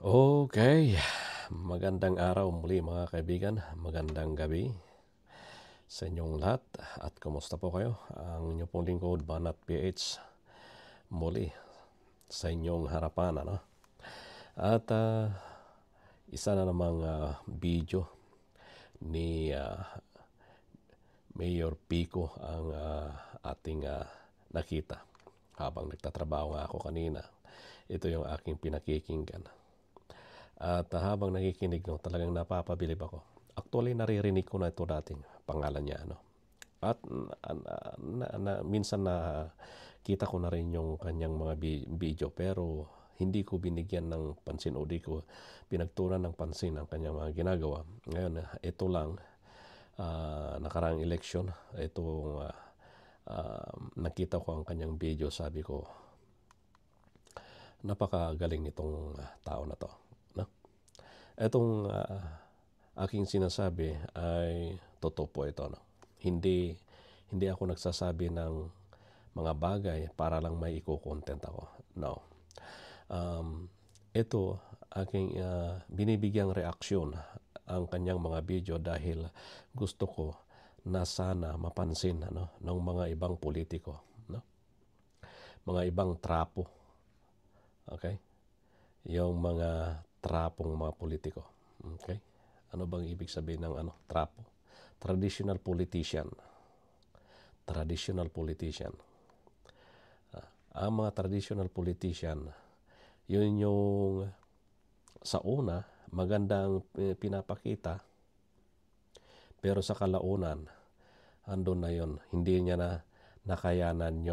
Okay, magandang araw muli mga kaibigan, magandang gabi sa inyong lahat at kumusta po kayo? Ang inyong pong lingkod, Banat PH, muli sa inyong harapan. At isa na namang video ni Mayor Pico ang ating nakita habang nagtatrabaho nga ako kanina. Ito yung aking pinakikinggan. At habang nakikinig, talagang napapabilib ako. Actually, naririnig ko na ito dating pangalan niya. At minsan na kita ko na rin yung kanyang mga video, pero hindi ko binigyan ng pansin o di ko pinagtunan ng pansin ang kanyang mga ginagawa. Ngayon, ito lang, nakaraang eleksyon, itong nakita ko ang kanyang video, sabi ko, napakagaling nitong tao na to. Itong aking sinasabi ay totoo po ito. Hindi ako nagsasabi ng mga bagay para lang may i-content ako. No. Ito aking binibigyang reaksyon ang kanyang mga video dahil gusto ko na sana mapansin ng mga ibang politiko, mga ibang trapo. Okay? Yung mga trapong mga politiko. Okay? Ano bang ibig sabihin ng trapo? Traditional politician. Traditional politician. Ang mga traditional politician, yun yung sa una, magandang pinapakita, pero sa kalaunan, andun na yun. Hindi niya na nakayanan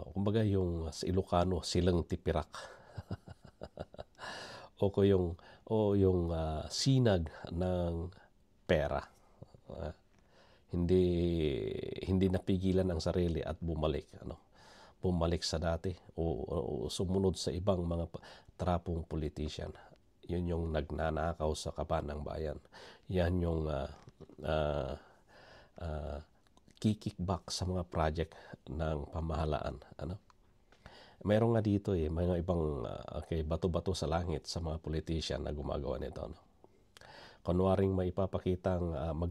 kumbaga yung sa Ilocano, silang tipirak. o yung sinag ng pera. Hindi napigilan ang sarili at bumalik. Bumalik sa dati o sumunod sa ibang mga trapong politician. Yun yung nagnanakaw sa kaban ng bayan. Yan yung kickback sa mga project ng pamahalaan. Mayroon nga dito mga ibang bato-bato sa langit sa mga politician na gumagawa nito. Kunwaring may ipapakitang ng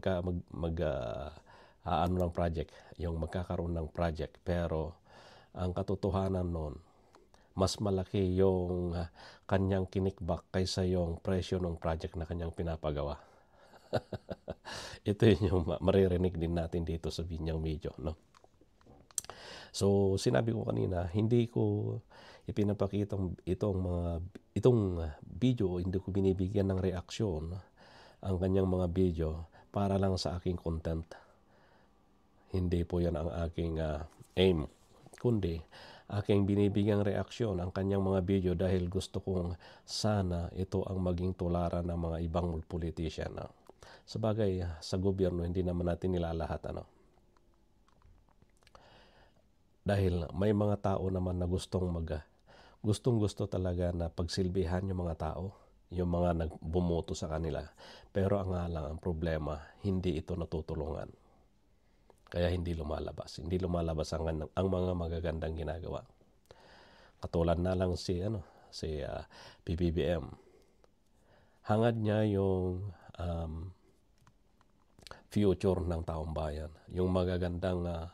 project, yung magkakaroon ng project, pero ang katotohanan noon, mas malaki yung kanyang kinikback kaysa yung presyo ng project na kanyang pinapagawa. Ito yung maririnig din natin dito sa Binyang Medyo. So, sinabi ko kanina, hindi ko ipinapakita itong video, hindi ko binibigyan ng reaksyon ang kanyang mga video para lang sa aking content. Hindi po yan ang aking aim. Kundi, aking binibigyang reaksyon ang kanyang mga video dahil gusto kong sana ito ang maging tularan ng mga ibang politician. Sabagay, sa gobyerno, hindi naman natin nilalahat. Dahil may mga tao naman na gustong-gusto talaga na pagsilbihan yung mga tao, yung mga nagbumoto sa kanila. Pero ang problema, hindi ito natutulungan. Kaya hindi lumalabas. Hindi lumalabas ang mga magagandang ginagawa. Katulad na lang si PBBM. Hangad niya yung future ng taong bayan. Yung magagandang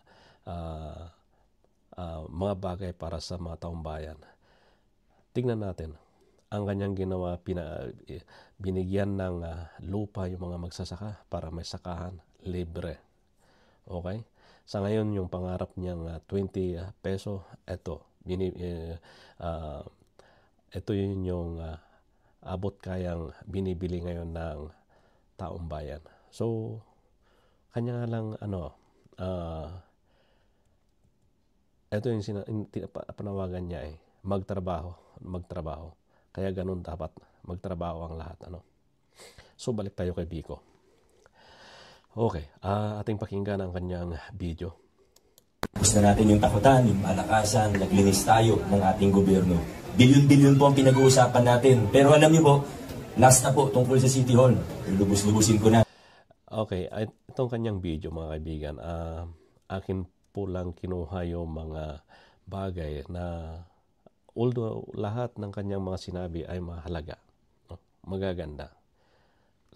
mga bagay para sa mga taong bayan. Tingnan natin. Ang kanyang ginawa, binigyan ng lupa yung mga magsasaka para may sakahan, libre. Okay? Sa ngayon, yung pangarap niyang 20 peso, ito yun yung abot kayang binibili ngayon ng taong bayan. So, kanya nga lang ito yung panawagan niya magtrabaho. Kaya ganun dapat magtrabaho ang lahat. So, balik tayo kay Biko. Okay, ating pakinggan ang kanyang video. Gusto natin yung takutan, yung malakasan, naglinis tayo ng ating gobyerno. Bilyon-bilyon po ang pinag-uusapan natin. Pero alam niyo po, last na po tungkol sa City Hall. Lubos-lubusin ko na. Okay, itong kanyang video mga kaibigan, akin po lang kinuha yung mga bagay na although lahat ng kanyang mga sinabi ay mahalaga, no? Magaganda,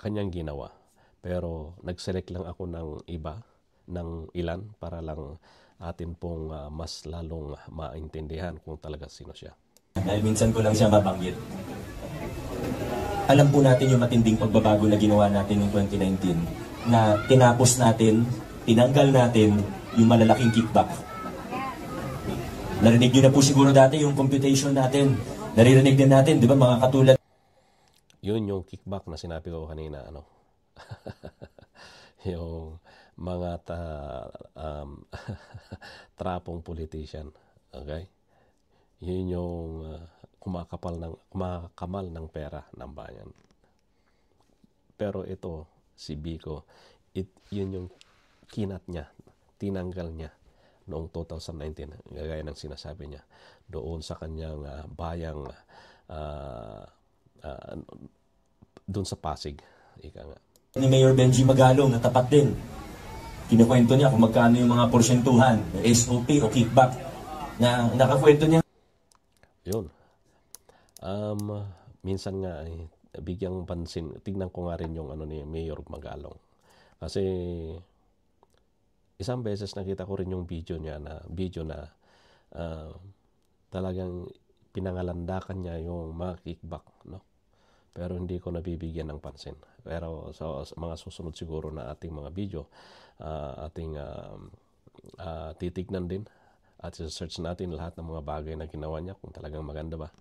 kanyang ginawa. Pero nag-select lang ako ng ilan para lang atin pong mas lalong maintindihan kung talaga sino siya. Dahil minsan ko lang siya mabanggit. Alam po natin yung matinding pagbabago na ginawa natin noong 2019 na tinapos natin, tinanggal natin yung malalaking kickback. Narinig nyo na po siguro dati yung computation natin. Naririnig din natin, di ba, mga katulad. Yun yung kickback na sinabi ko kanina, yung mga trapong politician, okay? Yun yung kumakamal ng pera ng bayan. Pero ito, si Biko, yun yung kinat niya, tinanggal niya noong 2019, gaya ng sinasabi niya, doon sa kanyang bayang, doon sa Pasig, ika nga. Ni Mayor Benji Magalong na tapat din. Kinukwento niya kung magkano yung mga porsyentuhan, SOP o kickback, na nakakwento niya. Yun. Minsan nga bigyang pansin, tignan ko nga rin yung ni Mayor Magalong. Kasi isang beses nakita ko rin yung video na talagang pinangalandakan niya yung mga kickback, no? Pero hindi ko nabibigyan ng pansin. Pero sa mga susunod siguro na ating mga video, ating titignan din at search natin lahat ng mga bagay na ginawa niya kung talagang maganda ba.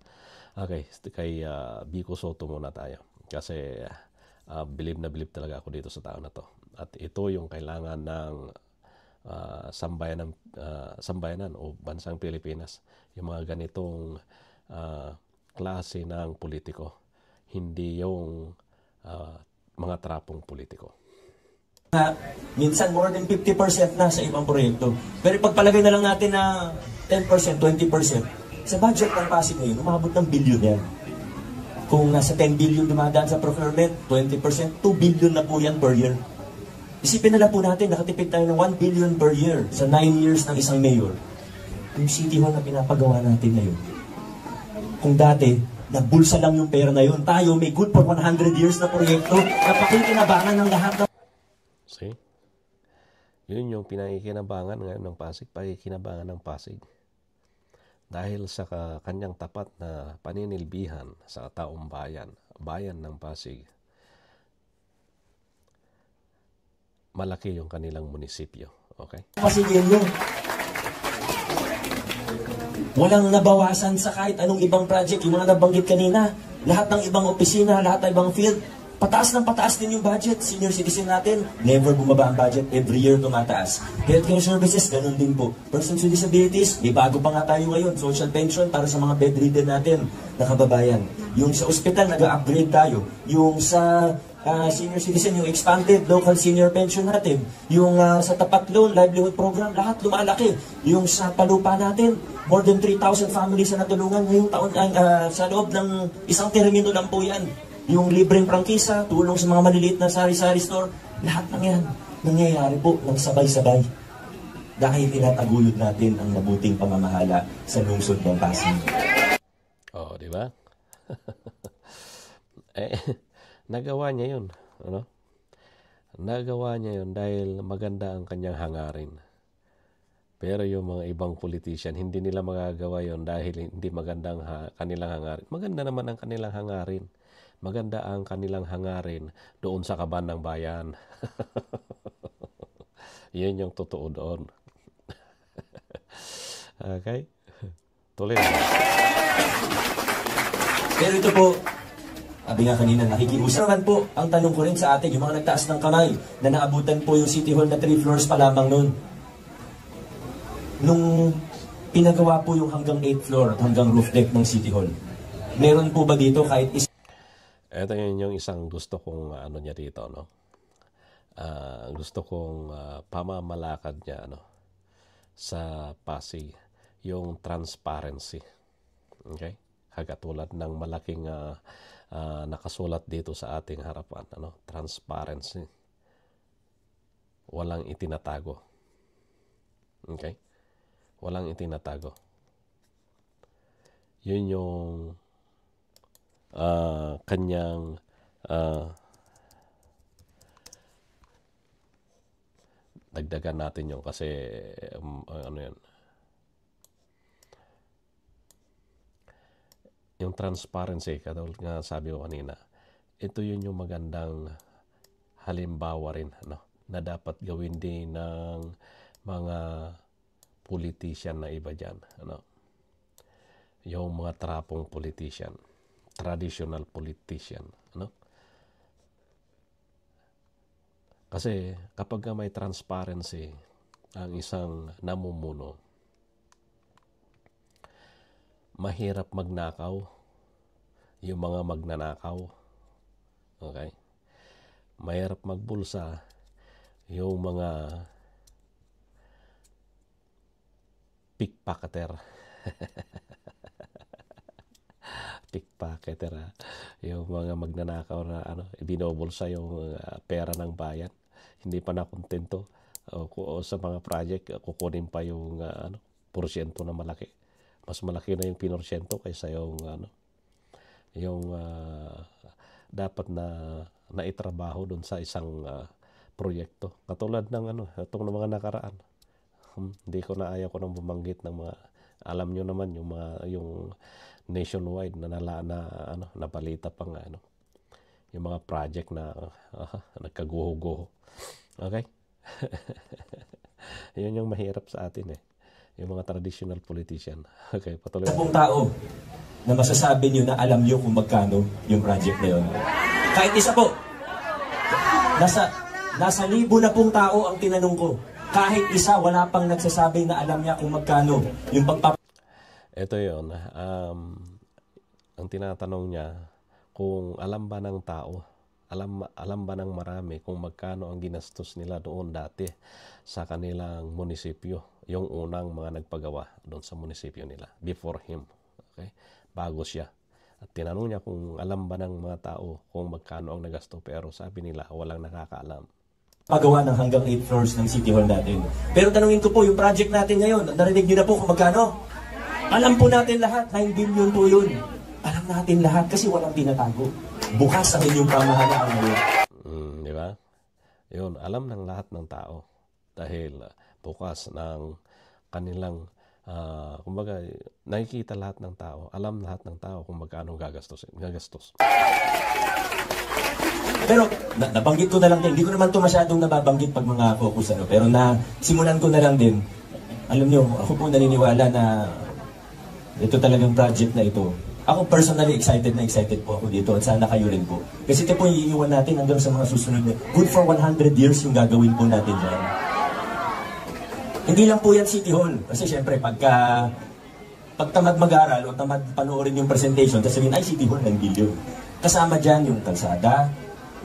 Okay, kay Biko Soto muna tayo. Kasi believe na believe talaga ako dito sa tao na to. At ito yung kailangan ng sambayanan o bansang Pilipinas. Yung mga ganitong klase ng politiko. Hindi yung mga trapong politiko. Minsan more than 50% na sa ibang proyekto. Pero pagpalagay na lang natin na 10%, 20%, sa budget ng Pasig ngayon, umabot ng billion yan. Kung nasa 10 billion dumadaan sa procurement, 20%, 2 billion na po yan per year. Isipin na lang po natin, nakatipid tayo ng 1 billion per year sa 9 years ng isang mayor. Yung City Hall na pinapagawa natin ngayon. Kung dati, nagbulsa lang yung pera na yun. Tayo may good for 100 years na proyekto na pakikinabangan ng lahat ng... See? Yun yung pinakikinabangan ngayon ng Pasig, pakikinabangan ng Pasig. Dahil sa kanyang tapat na paninilbihan sa taong bayan ng Pasig, malaki yung kanilang munisipyo. Okay? Pasig yun. Walang nabawasan sa kahit anong ibang project. Yung mga nabanggit kanina, lahat ng ibang opisina, lahat ng ibang field, pataas ng pataas din yung budget. Senior citizen natin, never bumaba ang budget. Every year tumataas. Healthcare services, ganun din po. Persons with disabilities, may bago pa nga tayo ngayon. Social pension para sa mga bedridden natin na kababayan. Yung sa ospital, nag-upgrade tayo. Yung sa senior citizen, yung expanded local senior pension natin. Yung sa tapat loan, livelihood program, lahat lumalaki. Yung sa palupa natin, more than 3,000 families na natulungan ngayong taon sa loob ng isang termino lang po yan. Yung libreng prangkisa, tulong sa mga maliliit na sari-sari store, lahat ng yan nangyayari po ng sabay-sabay. Dahil tinataguyod natin ang mabuting pamamahala sa lungsod ng Pasig. Oh, di ba? Nagawa niya yun. Ano? Nagawa niya yun dahil maganda ang kanyang hangarin. Pero yung mga ibang politician, hindi nila magagawa yun dahil hindi maganda ang kanilang hangarin. Maganda naman ang kanilang hangarin. Maganda ang kanilang hangarin doon sa kaban ng bayan. Yan yung totoo doon. Okay? Tuloy. Pero ito po, sabi nga kanina, nakikiusap naman po. Ang tanong ko rin sa atin, yung mga nagtaas ng kamay, na naabutan po yung City Hall na 3 floors pa lamang noon. Nung pinagawa po yung hanggang 8th floor at hanggang roof deck ng City Hall, meron po ba dito kahit Ito yun yung isang gusto kong niya dito, no? Gusto kong pamamalakad niya, sa Pasig, yung transparency. Okay? Katulad ng malaking nakasulat dito sa ating harapan, transparency. Walang itinatago. Okay? Walang itinatago. Yun yung kanyang dagdagan natin yung kasi ano yan, yung transparency, katulad nga sabi ko kanina, ito yun yung magandang halimbawa rin, ano, na dapat gawin din ng mga politician na iba dyan, ano, yung mga trapong politician, traditional politician, ano. Kasi kapag may transparency ang isang namumuno, mahirap magnakaw yung mga magnanakaw. Okay? Mahirap magbulsa yung mga pickpocketer. Pickpocketer, ha? Yung mga magnanakaw na binobulsa yung pera ng bayan. Hindi pa nakontento sa mga project, kukunin pa yung porsyento na malaki. Mas malaki na yung pinorsyento kaysa yung dapat na naitrabaho doon sa isang proyekto. Katulad ng itong mga nakaraan. Hindi ko na ayaw ko nang bumanggit ng mga, alam nyo naman yung nationwide na nabalita pa nga yung mga project na nagkaguho-guho. Okay? Yun yung mahirap sa atin yung mga traditional politician. Okay, patuloy. Kung tao na masasabi niyo na alam niyo kung magkano yung project na yun. Kahit isa po. Nasa libo na pong tao ang tinanong ko. Kahit isa, wala pang nagsasabi na alam niya kung magkano yung Ito yun. Ang tinatanong niya, kung alam ba ng tao, alam ba ng marami kung magkano ang ginastos nila doon dati sa kanilang munisipyo, yung unang mga nagpagawa doon sa munisipyo nila, before him. Okay? Bago siya. At tinanong niya kung alam ba ng mga tao kung magkano ang nagasto, pero sabi nila, walang nakakaalam. Pagawa ng hanggang 8 floors ng City Hall natin. Pero tanungin ko po, yung project natin ngayon, narinig niyo na po kung magkano? Alam po natin lahat, 9 billion po yun. Alam natin lahat kasi walang tinatago. Bukas ang inyong pamahalaan ngayon. Di ba? Yun, alam ng lahat ng tao. Dahil bukas ng kanilang, kumbaga, nakikita lahat ng tao. Alam lahat ng tao kung magkano gagastos. Pero nabanggit ko na lang din, hindi ko naman ito masyadong nababanggit pag mga focus pero simulan ko na lang din. Alam nyo, ako po naniniwala na ito talagang project na ito. Ako personally excited po ako dito at sana kayo rin po. Kasi ito po yung iiwan natin hanggang sa mga susunod na good for 100 years yung gagawin po natin dyan. Hindi lang po yan City Hall. Kasi syempre pag tamad mag-aral o tamad panoorin yung presentation, tapos sabihin, ay City Hall, 9 billion. Kasama dyan yung kalsada,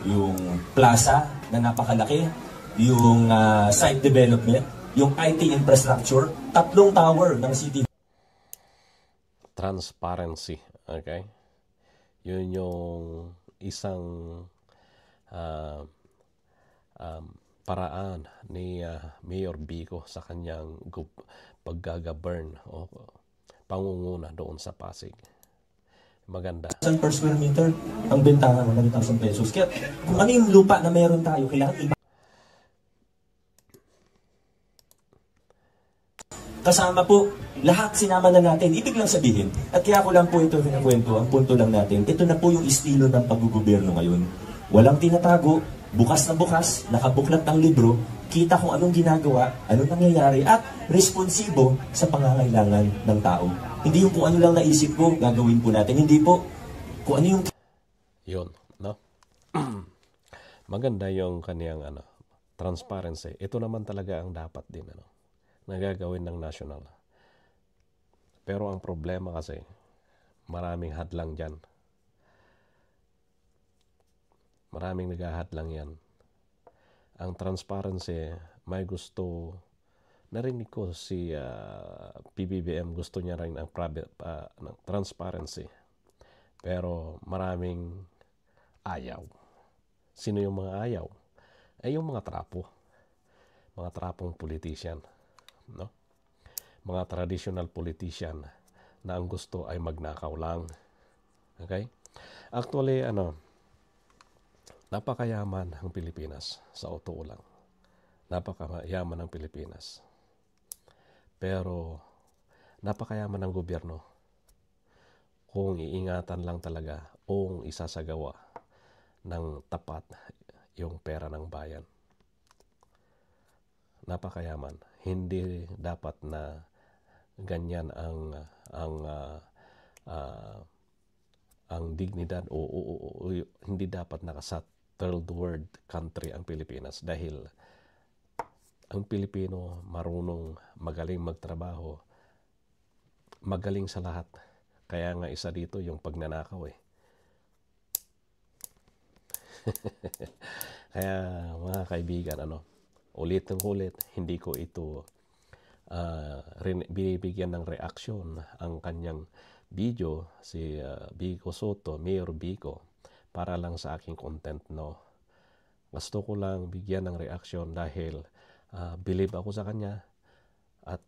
yung plaza na napakalaki, yung site development, yung IT infrastructure, 3 tower ng City Hall. Transparency. Okay? Yun yung isang paraan ni Mayor Vico sa kanyang pag-govern o pangunguna doon sa Pasig. Maganda. Per square meter, ang bentahan mo 1,000 pesos. Kaya kung ano yung lupa na meron tayo, kailangan kasama po, lahat sinama na natin. Ibig lang sabihin, at kaya ko lang po ito kinakwento, ang punto lang natin, ito na po yung estilo ng paggugobyerno ngayon. Walang tinatago, bukas na bukas, nakabuklat ang libro, kita kung anong ginagawa, anong nangyayari, at responsibo sa pangangailangan ng tao. Hindi yung kung ano lang naisip ko, gagawin po natin. Hindi po kung ano yung... Yun, no? Maganda yung kaniyang transparency. Ito naman talaga ang dapat din, na gagawin ng national. Pero ang problema kasi, maraming hadlang dyan. Maraming naghahadlang yan. Ang transparency, may gusto, narinig ko si PBBM, gusto niya rin ng transparency. Pero maraming ayaw. Sino yung mga ayaw? Yung mga trapo. Mga trapong politician. No? Mga traditional politician na ang gusto ay magnakaw lang. Okay? Actually, napakayaman ang Pilipinas sa totoo lang. Napakayaman ang Pilipinas. Pero napakayaman ng gobyerno kung iingatan lang talaga o isasagawa ng tapat yung pera ng bayan. Napakayaman. Hindi dapat na ganyan ang dignidad o hindi dapat nakasa third world country ang Pilipinas dahil ang Pilipino marunong, magaling magtrabaho, magaling sa lahat. Kaya nga isa dito yung pagnanakaw eh. Kaya mga kaibigan, ulit, hindi ko ito binibigyan ng reaksyon ang kanyang video, si Vico Soto, Mayor Vico, para lang sa aking content, no. Gusto ko lang bigyan ng reaksyon dahil believe ako sa kanya at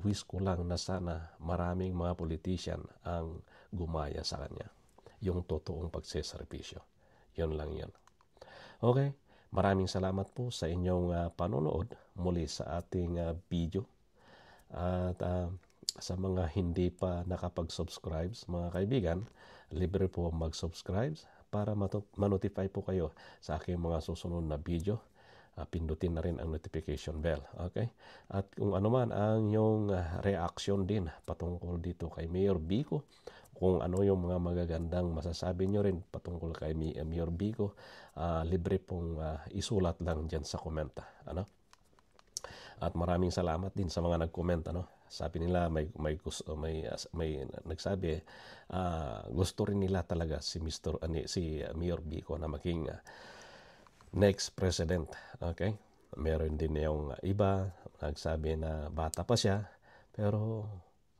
wish ko lang na sana maraming mga politician ang gumaya sa kanya. Yung totoong pagseservisyo. Yun lang yun. Okay, maraming salamat po sa inyong panonood muli sa ating video. At sa mga hindi pa nakapag-subscribe, mga kaibigan, libre po mag-subscribe para ma-notify po kayo sa aking mga susunod na video. Pindutin na rin ang notification bell. Okay? At kung ano man ang yung reaction din patungkol dito kay Mayor Vico, kung ano yung mga magagandang masasabi nyo rin patungkol kay Mayor Vico, libre pong isulat lang dyan sa komenta. At maraming salamat din sa mga nag-comment. Sabi nila may nagsabi gusto rin nila talaga si Mayor Vico na maging next president. Okay? Meron din yung iba nagsabi na bata pa siya, pero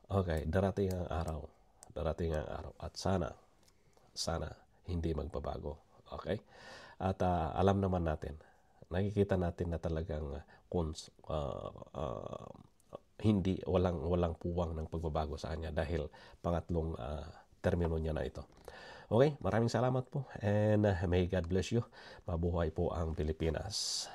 okay, darating ang araw at sana hindi magbabago. Okay? At alam naman natin, nakikita natin na talagang hindi walang puwang ng pagbabago sa kanya dahil pangatlong termino niya na ito. Okay, maraming salamat po and may God bless you. Mabuhay po ang Pilipinas.